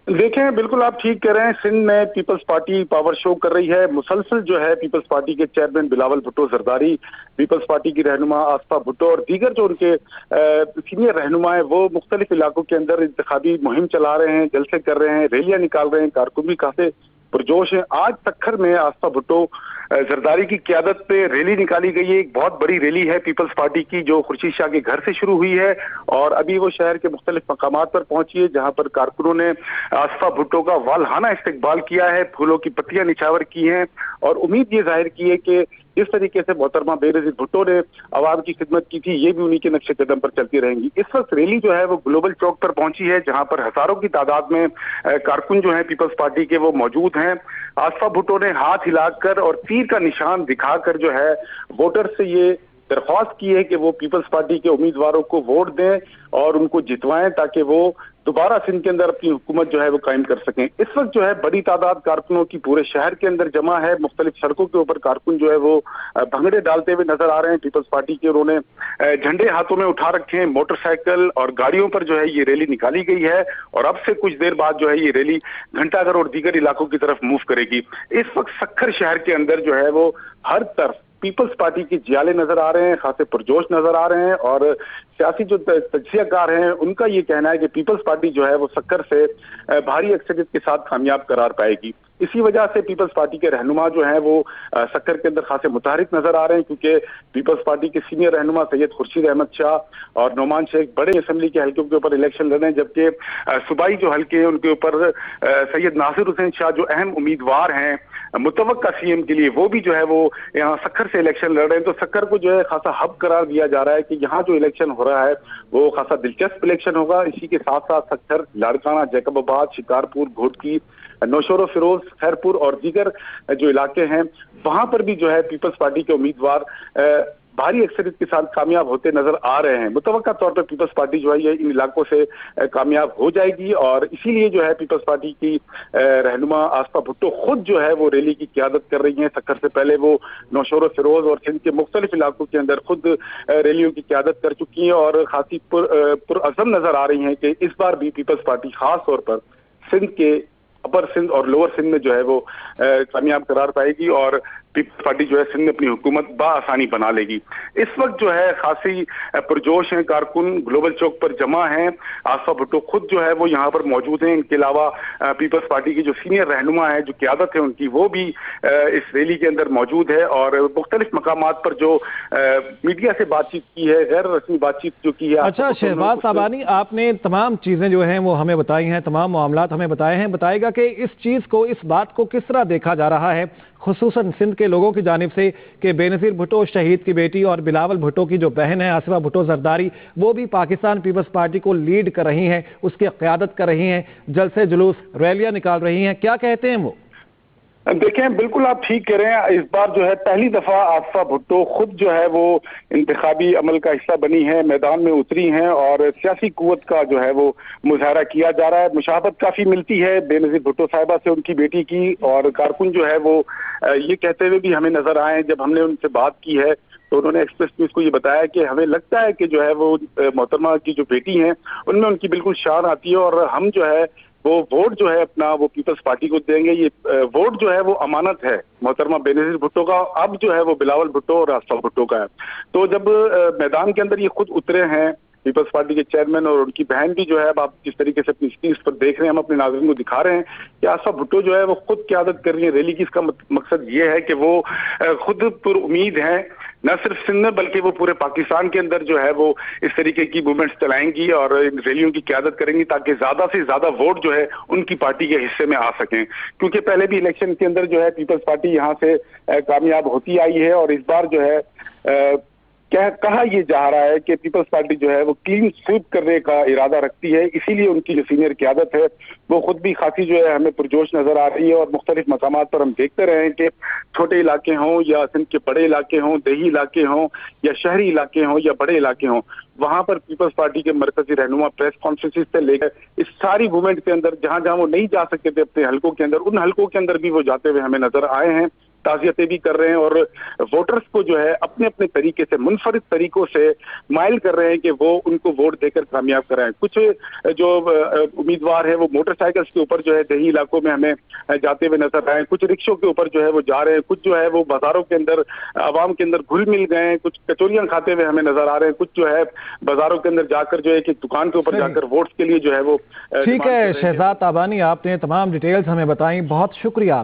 देखें, बिल्कुल आप ठीक कह रहे हैं। सिंध में पीपल्स पार्टी पावर शो कर रही है। मुसलसल जो है पीपल्स पार्टी के chairman Bilawal Bhutto Zardari, peoples party की रहनुमा आसफा भुट्टो और दीगर जो उनके सीनियर रहनुमा है वो मुख्तलिफ इलाकों के अंदर इंतखाबी मुहिम चला रहे हैं, जलसे कर रहे हैं, रैलियां निकाल रहे हैं। कारकुन भी काफी पुरजोश है। आज सक्खर में आसफा भुट्टो जरदारी की क्यादत पे रैली निकाली गई है। एक बहुत बड़ी रैली है पीपल्स पार्टी की, जो खुर्शीद शाह के घर से शुरू हुई है और अभी वो शहर के मुख्तलिफ मकामात पर पहुंची है, जहां पर कारकुनों ने आसफा भुट्टो का वालहाना इस्तकबाल किया है, फूलों की पत्तियां निछावर की हैं और उम्मीद ये जाहिर की है कि जिस तरीके से मोहतरमा बेनजीर भुट्टो ने आवाम की खिदमत की थी, ये भी उन्हीं के नक्शे कदम पर चलती रहेंगी। इस वक्त रैली जो है वो ग्लोबल चौक पर पहुंची है, जहां पर हजारों की तादाद में कारकुन जो है पीपल्स पार्टी के वो मौजूद हैं। आसफा भुट्टो ने हाथ हिलाकर और तीर का निशान दिखाकर जो है वोटर से ये दरख्वास्त की है कि वो पीपल्स पार्टी के उम्मीदवारों को वोट दें और उनको जितवाएं, ताकि वो दोबारा सिंध के अंदर अपनी हुकूमत जो है वो कायम कर सकें। इस वक्त जो है बड़ी तादाद कारकुनों की पूरे शहर के अंदर जमा है। मुख्तलिफ सड़कों के ऊपर कारकुन जो है वो भंगड़े डालते हुए नजर आ रहे हैं पीपल्स पार्टी के। उन्होंने झंडे हाथों में उठा रखे हैं, मोटरसाइकिल और गाड़ियों पर जो है ये रैली निकाली गई है और अब से कुछ देर बाद जो है ये रैली घंटाघर और दीगर इलाकों की तरफ मूव करेगी। इस वक्त सक्खर शहर के अंदर जो है वो हर तरफ पीपल्स पार्टी के जियाले नजर आ रहे हैं, खासे पुरजोश नजर आ रहे हैं और सियासी जो तज्जियाकार हैं उनका ये कहना है कि पीपल्स पार्टी जो है वो सक्कर से भारी अक्सरियत के साथ कामयाब करार पाएगी। इसी वजह से पीपल्स पार्टी के रहनुमा जो हैं वो सक्कर के अंदर खासे मुतहरिक नजर आ रहे हैं, क्योंकि पीपल्स पार्टी के सीनियर रहनुमा सैयद खुर्शीद अहमद शाह और नोमान शेख बड़े असेंबली के हल्कों के ऊपर इलेक्शन लड़ रहे हैं, जबकि सूबाई जो हल्के हैं उनके ऊपर सैयद नासिर हुसैन शाह जो अहम उम्मीदवार हैं मुतवक्का सीएम के लिए, वो भी जो है वो यहाँ सक्खर से इलेक्शन लड़ रहे हैं। तो सक्खर को जो है खासा हब करार दिया जा रहा है कि यहाँ जो इलेक्शन हो रहा है वो खासा दिलचस्प इलेक्शन होगा। इसी के साथ साथ सक्खर, लाड़काना, जैकबाबाद, शिकारपुर, घोटकी, नौशेरो फिरोज, खैरपुर और दीगर जो इलाके हैं वहां पर भी जो है पीपल्स पार्टी के उम्मीदवार भारी अक्सरियत के साथ कामयाब होते नजर आ रहे हैं। मुतवक्का तौर पर पीपल्स पार्टी जो है ये इन इलाकों से कामयाब हो जाएगी और इसीलिए जो है पीपल्स पार्टी की रहनुमा आसफा भुट्टो खुद जो है वो रैली की क़यादत कर रही हैं। सक्खर से पहले वो नौशेरो फिरोज और सिंध के मुख्तलिफ इलाकों के अंदर खुद रैलियों की क़यादत कर चुकी हैं और खासी पुरअज़म नजर आ रही हैं कि इस बार भी पीपल्स पार्टी खास तौर पर सिंध के अपर सिंध और लोअर सिंध में जो है वो कामयाब करार पाएगी और पीपल्स पार्टी जो है सिंध में अपनी हुकूमत बाआसानी बना लेगी। इस वक्त जो है खासी पुरजोश हैं कारकुन, ग्लोबल चौक पर जमा हैं। आसफा भुट्टो खुद जो है वो यहाँ पर मौजूद हैं। इनके अलावा पीपल्स पार्टी की जो सीनियर रहनुमा है, जो क़यादत है उनकी, वो भी इस रैली के अंदर मौजूद है और मुख्तलिफ मकामात पर जो मीडिया से बातचीत की है, गैर रस्मी बातचीत जो की है। अच्छा शहबाज साबानी, आपने तमाम चीज़ें जो हैं वो हमें बताई हैं, तमाम मामलात हमें बताए हैं। बताएगा कि इस चीज़ को, इस बात को किस तरह देखा जा रहा है खुसूसन सिंध के लोगों की जानिब से कि बेनज़ीर भुट्टो शहीद की बेटी और बिलावल भुट्टो की जो बहन है आसफा भुट्टो जरदारी, वो भी पाकिस्तान पीपल्स पार्टी को लीड कर रही हैं, उसकी क़यादत कर रही हैं, जलसे जुलूस रैलियां निकाल रही हैं। क्या कहते हैं वो? देखें, बिल्कुल आप ठीक कह रहे हैं। इस बार जो है पहली दफा आसफा भुट्टो खुद जो है वो इंतखाबी अमल का हिस्सा बनी है, मैदान में उतरी हैं और सियासी कुव्वत का जो है वो मुजाहरा किया जा रहा है। मुशाबत काफी मिलती है बेनज़ीर भुट्टो साहिबा से, उनकी बेटी की, और कारकुन जो है वो ये कहते हुए भी हमें नजर आए जब हमने उनसे बात की है तो उन्होंने एक्सप्रेस न्यूज को ये बताया कि हमें लगता है कि जो है वो मोहतरमा की जो बेटी हैं उनमें उनकी बिल्कुल शान आती है और हम जो है वो वोट जो है अपना वो पीपल्स पार्टी को देंगे। ये वोट जो है वो अमानत है मोहतरमा बेनज़ीर भुट्टो का, अब जो है वो बिलावल भुट्टो और आसफा भुट्टो का है। तो जब मैदान के अंदर ये खुद उतरे हैं पीपल्स पार्टी के चेयरमैन और उनकी बहन भी जो है, अब आप जिस तरीके से अपनी स्क्रीन पर देख रहे हैं, हम अपने नाज़रीन को दिखा रहे हैं कि आसफा भुट्टो जो है वो खुद क़यादत कर रही है रैली की। इसका मकसद ये है कि वो खुद पर उम्मीद है न सिर्फ सिंध में बल्कि वो पूरे पाकिस्तान के अंदर जो है वो इस तरीके की मूवमेंट्स चलाएंगी और इन रैलियों की क़यादत करेंगी ताकि ज्यादा से ज्यादा वोट जो है उनकी पार्टी के हिस्से में आ सकें। क्योंकि पहले भी इलेक्शन के अंदर जो है पीपल्स पार्टी यहाँ से कामयाब होती आई है और इस बार जो है कहा यह जा रहा है कि पीपल्स पार्टी जो है वो क्लीन स्वीप करने का इरादा रखती है। इसीलिए उनकी जो सीनियर क़यादत है वो खुद भी खासी जो है हमें पुरजोश नजर आ रही है और मुख्तलिफ मकामात पर हम देखते रहे हैं कि छोटे इलाके हों या सिंध के बड़े इलाके हों, देही इलाके हों या शहरी इलाके हों या बड़े इलाके हों, वहां पर पीपल्स पार्टी के मरकजी रहनुमा प्रेस कॉन्फ्रेंसिस से लेकर इस सारी मूवमेंट के अंदर जहां जहां वो नहीं जा सकते थे अपने हल्कों के अंदर, उन हल्कों के अंदर भी वो जाते हुए हमें नजर आए हैं। ताज़ियतें भी कर रहे हैं और वोटर्स को जो है अपने अपने तरीके से मुनफरिद तरीकों से माइल कर रहे हैं कि वो उनको वोट देकर कामयाब कराएं। कुछ जो उम्मीदवार है वो मोटरसाइकिल्स के ऊपर जो है देही इलाकों में हमें जाते हुए नजर आए, कुछ रिक्शों के ऊपर जो है वो जा रहे हैं, कुछ जो है वो बाजारों के अंदर आवाम के अंदर घुल मिल गए हैं, कुछ कचौरियां खाते हुए हमें नजर आ रहे हैं, कुछ जो है बाजारों के अंदर जाकर जो है कि दुकान के ऊपर जाकर वोट्स के लिए जो है वो। ठीक है शहजाद ताबानी, आपने तमाम डिटेल्स हमें बताई, बहुत शुक्रिया।